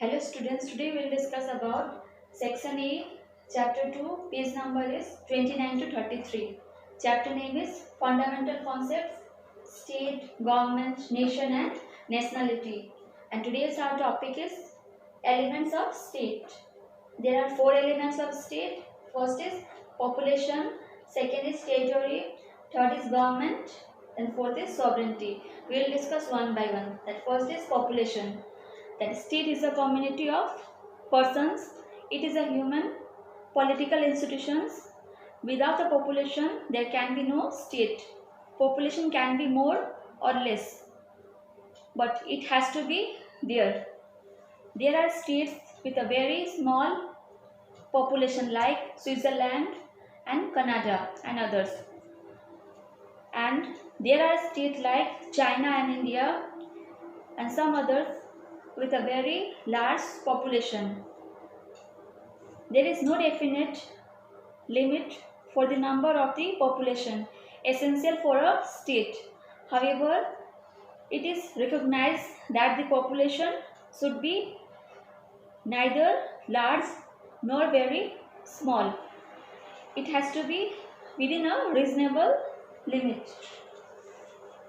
Hello students, today we will discuss about section A, chapter 2, page number is 29 to 33. Chapter name is Fundamental Concepts, State, Government, Nation and Nationality. And today's our topic is Elements of State. There are four elements of state. First is population, second is territory, third is government, and fourth is sovereignty. We will discuss one by one. That first is population. That state is a community of persons. It is a human political institutions. Without a population, there can be no state. Population can be more or less, but it has to be there. There are states with a very small population like Switzerland and Canada and others. And there are states like China and India and some others with a very large population. There is no definite limit for the number of the population essential for a state. However, it is recognized that the population should be neither large nor very small. It has to be within a reasonable limit.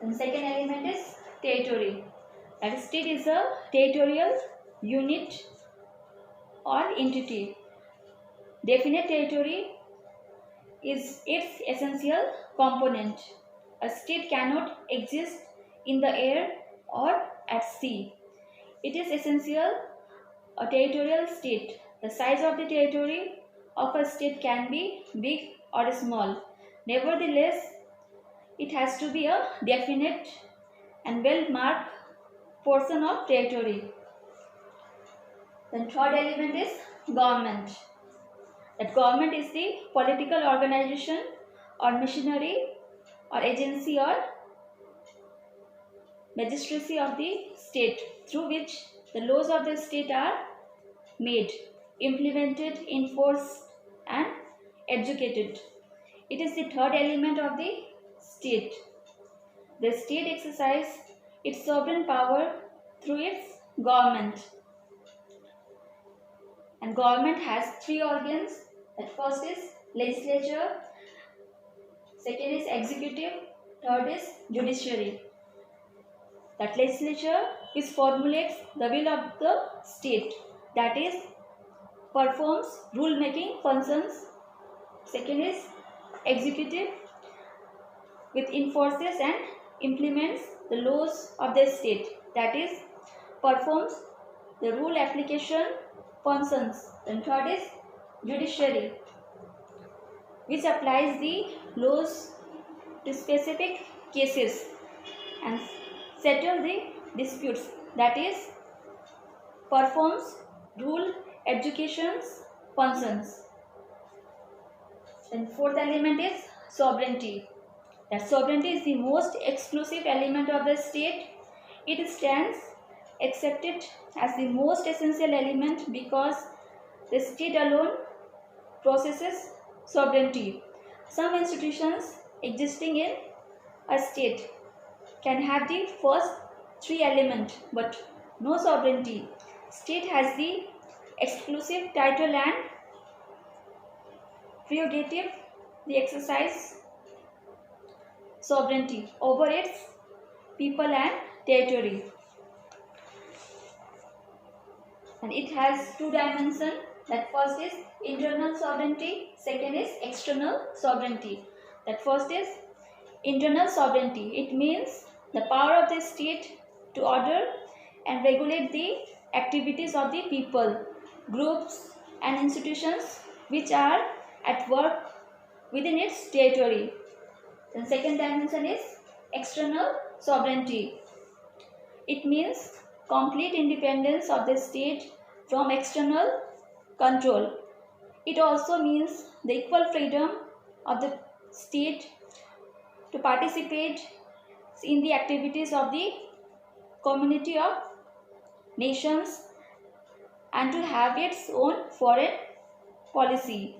And second element is territory. A state is a territorial unit or entity. Definite territory is its essential component. A state cannot exist in the air or at sea. It is essential a territorial state. The size of the territory of a state can be big or small. Nevertheless, it has to be a definite and well-marked portion of territory. Then third element is government. That government is the political organization or machinery or agency or magistracy of the state through which the laws of the state are made, implemented, enforced and educated. It is the third element of the state. The state exercises its sovereign power through its government. And government has three organs. That first is legislature, second is executive, third is judiciary. That legislature which formulates the will of the state, that is performs rule making functions. Second is executive which enforces and implements the laws of the state, that is performs the rule application functions. And third is judiciary which applies the laws to specific cases and settle the disputes, that is performs rule education's functions. And fourth element is sovereignty. That sovereignty is the most exclusive element of the state. It stands accepted as the most essential element because the state alone possesses sovereignty. Some institutions existing in a state can have the first three elements but no sovereignty. State has the exclusive title and prerogative to exercise sovereignty over its people and territory. And it has two dimensions. That first is internal sovereignty, second is external sovereignty. That first is internal sovereignty. It means the power of the state to order and regulate the activities of the people, groups and institutions which are at work within its territory. The second dimension is external sovereignty. It means complete independence of the state from external control. It also means the equal freedom of the state to participate in the activities of the community of nations and to have its own foreign policy.